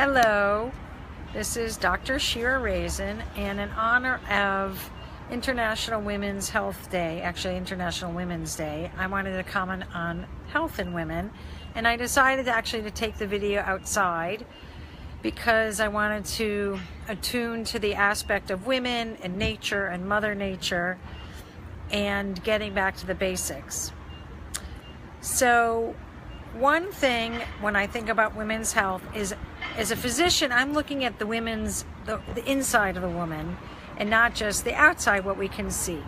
Hello, this is Dr. Shera Raisen, and in honor of International Women's Health Day, actually International Women's Day, I wanted to comment on health in women, and I decided actually to take the video outside because I wanted to attune to the aspect of women and nature and Mother Nature and getting back to the basics. So one thing when I think about women's health is, as a physician, I'm looking at the inside of the woman and not just the outside, what we can see.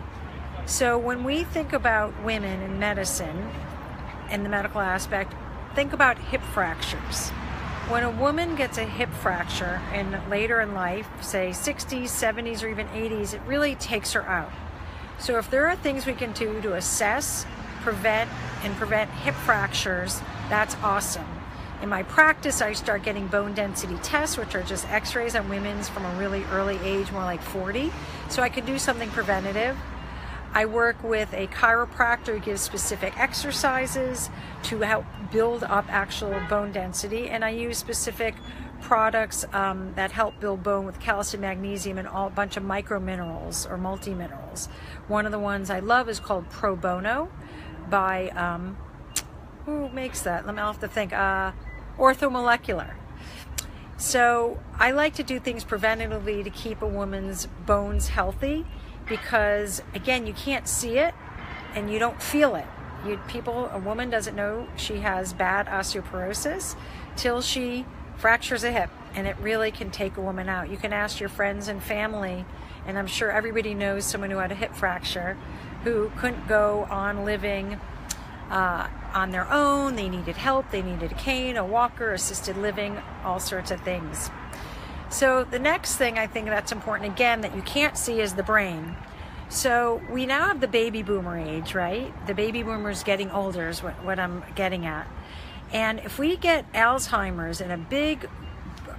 So when we think about women in medicine and the medical aspect, think about hip fractures. When a woman gets a hip fracture and later in life, say 60s, 70s, or even 80s, it really takes her out. So if there are things we can do to assess, prevent hip fractures, that's awesome. In my practice, I start getting bone density tests, which are just x-rays on women's from a really early age, more like 40. So I can do something preventative. I work with a chiropractor who gives specific exercises to help build up actual bone density. And I use specific products that help build bone with calcium, magnesium, and a bunch of microminerals or multiminerals. One of the ones I love is called Pro Bono by, who makes that? I'll have to think. Orthomolecular. So I like to do things preventatively to keep a woman's bones healthy because, again, you can't see it and you don't feel it. A woman doesn't know she has bad osteoporosis till she fractures a hip, and it really can take a woman out. You can ask your friends and family, and I'm sure everybody knows someone who had a hip fracture who couldn't go on living on their own. They needed help. They needed a cane, a walker, assisted living, all sorts of things. So the next thing I think that's important, again, that you can't see is the brain. So we now have the baby boomer age, right? The baby boomers getting older is what I'm getting at. And if we get Alzheimer's in a big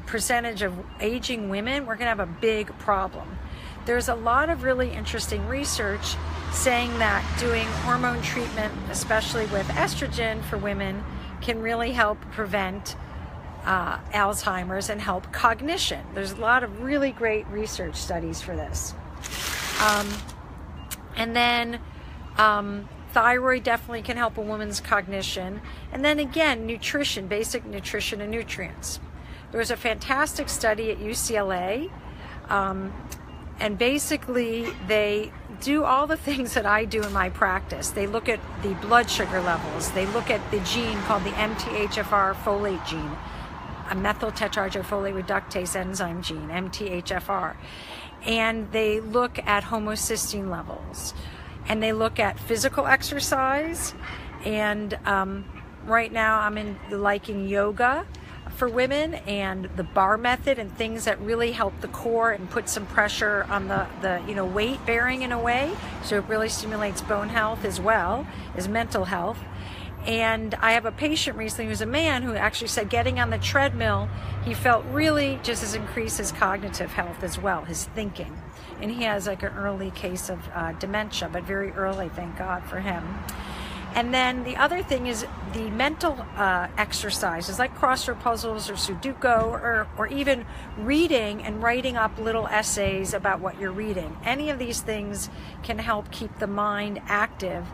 percentage of aging women, we're going to have a big problem. There's a lot of really interesting research saying that doing hormone treatment, especially with estrogen for women, can really help prevent Alzheimer's and help cognition. There's a lot of really great research studies for this. And then thyroid definitely can help a woman's cognition. And then again, nutrition, basic nutrition and nutrients. There was a fantastic study at UCLA, and basically they do all the things that I do in my practice. They look at the blood sugar levels. They look at the gene called the MTHFR folate gene, a methyl tetrahydrofolate reductase enzyme gene, MTHFR. And they look at homocysteine levels. And they look at physical exercise. And right now I'm liking yoga for women and the bar method and things that really help the core and put some pressure on the weight bearing in a way. So it really stimulates bone health as well as mental health. And I have a patient recently who's a man who actually said getting on the treadmill, he felt really just as increased his cognitive health as well, his thinking. And he has like an early case of dementia, but very early, thank God for him. And then the other thing is the mental exercises like crossword puzzles or Sudoku or even reading and writing up little essays about what you're reading. Any of these things can help keep the mind active.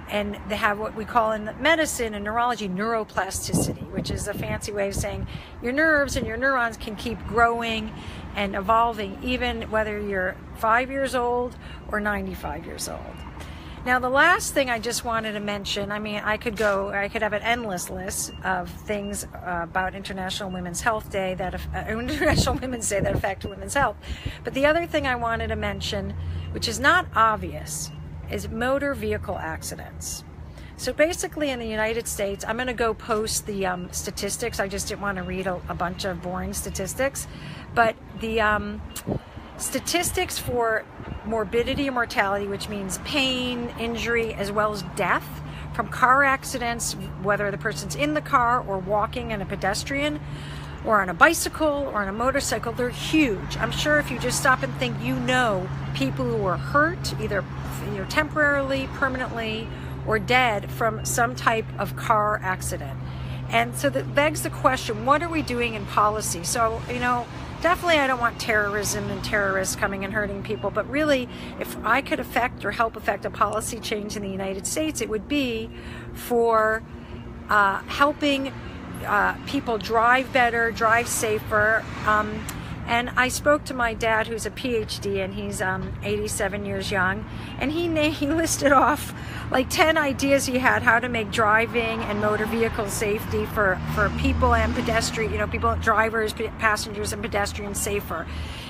And they have what we call in medicine and neurology neuroplasticity, which is a fancy way of saying your nerves and your neurons can keep growing and evolving even whether you're 5 years old or 95 years old. Now, the last thing I just wanted to mention, I could have an endless list of things about International Women's Health Day International Women's Day that affect women's health. But the other thing I wanted to mention, which is not obvious, is motor vehicle accidents. So basically in the United States, I'm going to go post the statistics. I just didn't want to read a bunch of boring statistics. But the statistics for morbidity and mortality, which means pain, injury, as well as death from car accidents, whether the person's in the car or walking and a pedestrian, or on a bicycle or on a motorcycle, they're huge. I'm sure if you just stop and think, people who are hurt, either temporarily, permanently, or dead from some type of car accident. And so that begs the question, what are we doing in policy? So, you know, definitely I don't want terrorism and terrorists coming and hurting people, but really, if I could affect or help affect a policy change in the United States, it would be for helping people drive better, drive safer. And I spoke to my dad, who's a PhD, and he's 87 years young, and he listed off like 10 ideas he had how to make driving and motor vehicle safety for people and pedestrians, you know, people, drivers, passengers, and pedestrians safer.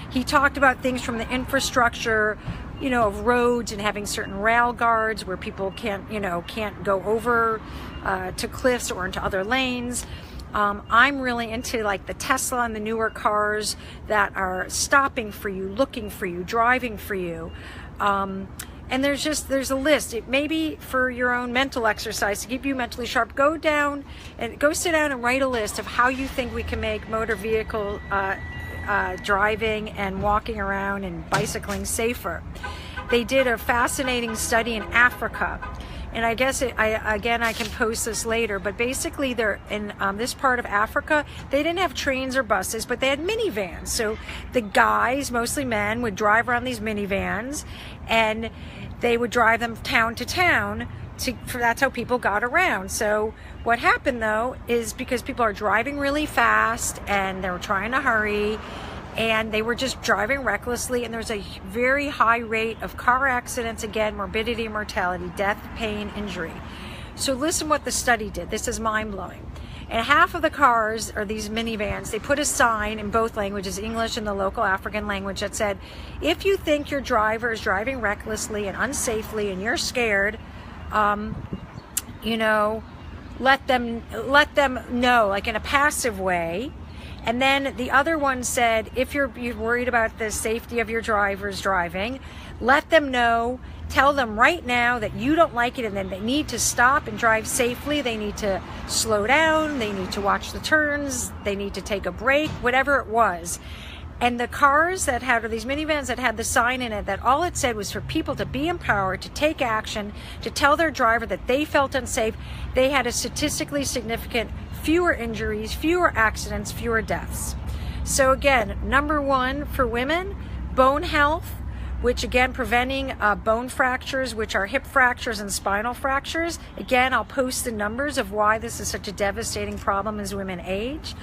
He talked about things from the infrastructure, you know, of roads and having certain rail guards where people can't go over to cliffs or into other lanes. I'm really into like the Tesla and the newer cars that are stopping for you, looking for you, driving for you. And there's a list. It may be for your own mental exercise to keep you mentally sharp. Go sit down and write a list of how you think we can make motor vehicle driving and walking around and bicycling safer. They did a fascinating study in Africa. And I guess I can post this later, but basically they're in this part of Africa, they didn't have trains or buses, but they had minivans. So the guys, mostly men, would drive around these minivans, and they would drive them town to town. That's how people got around. So what happened though is because people are driving really fast and they were trying to hurry, and they were just driving recklessly, and there's a very high rate of car accidents, again, morbidity and mortality, death, pain, injury. So listen what the study did. This is mind-blowing. And half of the cars, or these minivans, they put a sign in both languages, English and the local African language, that said, if you think your driver is driving recklessly and unsafely and you're scared, you know, let them know, like in a passive way. And then the other one said, if you're worried about the safety of your drivers driving, let them know, tell them right now that you don't like it, and then they need to stop and drive safely. They need to slow down, they need to watch the turns, they need to take a break, whatever it was. And the cars that had, or these minivans that had the sign in it, that all it said was for people to be empowered, to take action, to tell their driver that they felt unsafe, they had a statistically significant fewer injuries, fewer accidents, fewer deaths. So again, number one for women, bone health, which again, preventing bone fractures, which are hip fractures and spinal fractures. Again, I'll post the numbers of why this is such a devastating problem as women age.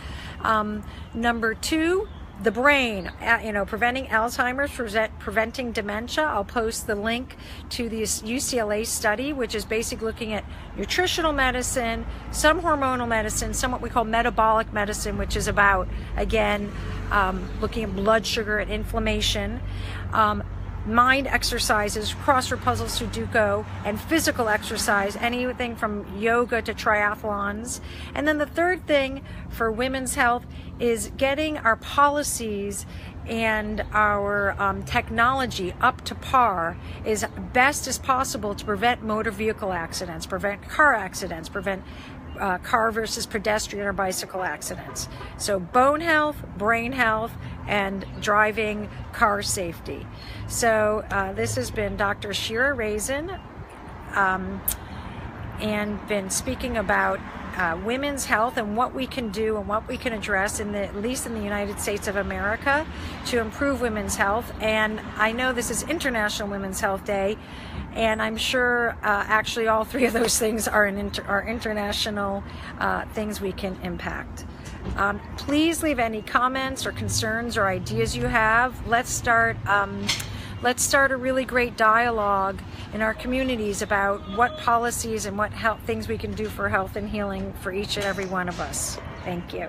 Number two, the brain, preventing Alzheimer's, preventing dementia. I'll post the link to this UCLA study, which is basically looking at nutritional medicine, some hormonal medicine, some what we call metabolic medicine, which is about, again, looking at blood sugar and inflammation. Mind exercises, crossword puzzles, Sudoku, and physical exercise, anything from yoga to triathlons. And then the third thing for women's health is getting our policies and our technology up to par as best as possible to prevent motor vehicle accidents, prevent car accidents, prevent car versus pedestrian or bicycle accidents. So bone health, brain health, and driving car safety. So this has been Dr. Shera Raisen, and been speaking about women's health and what we can do and what we can address at least in the United States of America to improve women's health. And I know this is International Women's Health Day, and I'm sure actually all three of those things are international things we can impact. Please leave any comments or concerns or ideas you have. Let's start a really great dialogue in our communities about what policies and what things we can do for health and healing for each and every one of us. Thank you.